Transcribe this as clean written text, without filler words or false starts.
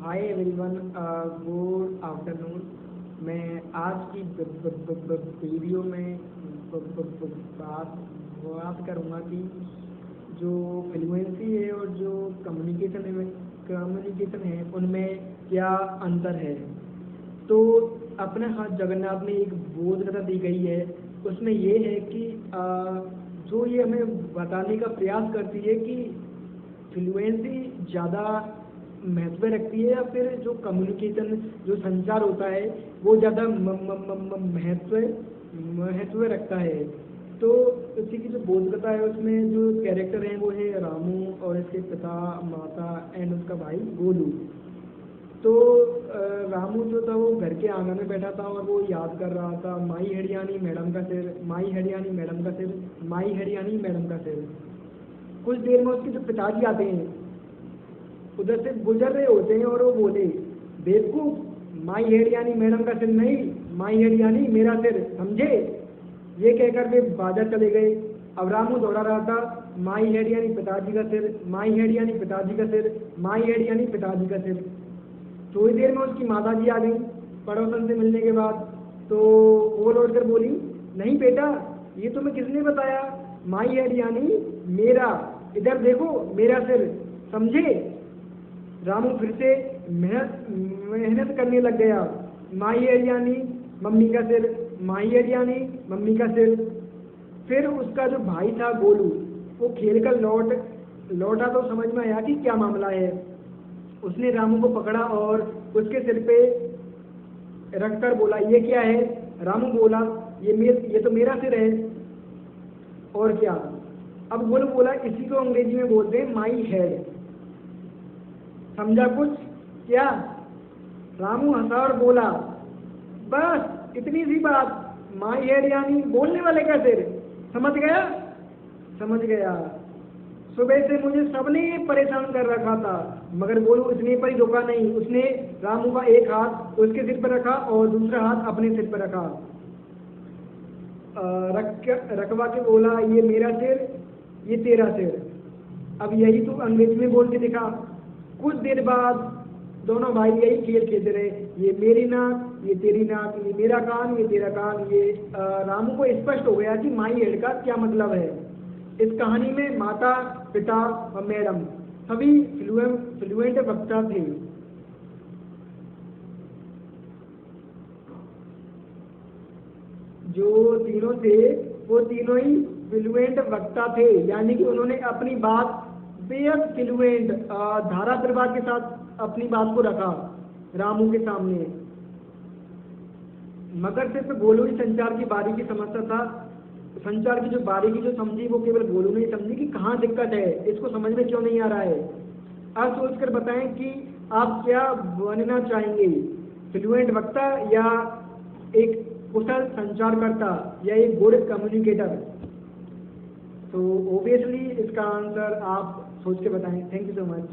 Hi everyone, good afternoon. मैं आज की वीडियो में बात बात करूँगा कि जो फ्लुएंसी है और जो कम्युनिकेशन है उनमें क्या अंतर है। तो अपने हाथ जगन्नाथ में एक बोध कथा दी गई है, उसमें ये है कि जो ये हमें बताने का प्रयास करती है कि फ्लुएंसी ज़्यादा महत्व रखती है या फिर जो कम्युनिकेशन जो संचार होता है वो ज़्यादा महत्व महत्व रखता है। तो इसी की जो बोधकथा है उसमें जो कैरेक्टर हैं वो है रामू और इसके पिता माता एंड उसका भाई गोलू। तो रामू जो था वो घर के आंगन में बैठा था और वो याद कर रहा था माई हरियाणी मैडम का सिर, माई हरियाणी मैडम का सिर, माई हरियाणी मैडम का सिर। कुछ देर में उसके जो पिताजी आते हैं, उधर से गुजर रहे होते हैं और वो बोले, बेवकूफ, माई हेड यानी मैडम का सिर नहीं, माई हेड यानी मेरा सिर, समझे। ये कहकर वे बाजार चले गए। अब रामू दौड़ा रहा था, माई हेड यानी पिताजी का सिर, माई हेड यानी पिताजी का सिर, माई हेड यानी पिताजी का सिर। थोड़ी देर में उसकी माता जी आ गई पड़ोसन से मिलने के बाद। तो वो लौट कर बोली, नहीं बेटा, ये तुम्हें किसने बताया, माई हेड यानी मेरा, इधर देखो मेरा सिर, समझे। रामू फिर से मेहनत करने लग गया। माई हेड यानी मम्मी का सिर, माई हेड यानी मम्मी का सिर। फिर उसका जो भाई था गोलू, वो खेल कर लौटा तो समझ में आया कि क्या मामला है। उसने रामू को पकड़ा और उसके सिर पे रखकर बोला, ये क्या है। रामू बोला, ये तो मेरा सिर है, और क्या। अब गोलू बोला, इसी को अंग्रेजी में बोलते हैं माई हेड, समझा कुछ क्या। रामू हंसा और बोला, बस इतनी सी बात, माई हेड यानी बोलने वाले का सिर, समझ गया। समझ गया। सुबह से मुझे सबने परेशान कर रखा था, मगर गोलू इतने पर ही रुका नहीं। उसने रामू का एक हाथ उसके सिर पर रखा और दूसरा हाथ अपने सिर पर रखा। रखवा के बोला, ये मेरा सिर, ये तेरा सिर, अब यही तू अंग्रेजी में बोल के दिखा। कुछ देर बाद दोनों भाई यही खेल खेलते रहे, ये मेरी नाक, ये तेरी नाक, ये मेरा कान, ये तेरा कान। ये रामू को स्पष्ट हो गया कि माई हेड का क्या मतलब है। इस कहानी में माता, पिता और मैडम सभी फ्लुएंट वक्ता थे। जो तीनों थे वो तीनों ही फ्लुएंट वक्ता थे, यानी कि उन्होंने अपनी बात बेहद फ्लुएंट धारा प्रवाह के साथ अपनी बात को रखा रामू के सामने। मगर सिर्फ गोलू ही संचार की बारीकी समझता था। संचार की जो बारीकी जो समझी वो केवल गोलू ने ही समझी कि कहाँ दिक्कत है, इसको समझ में क्यों नहीं आ रहा है। अब सोचकर बताएं कि आप क्या बनना चाहेंगे, फ्लुएंट वक्ता या एक कुशल संचारकर्ता या एक गुड कम्युनिकेटर। तो ओबियसली इसका आंसर आप सोच के बताएं। Thank you so much.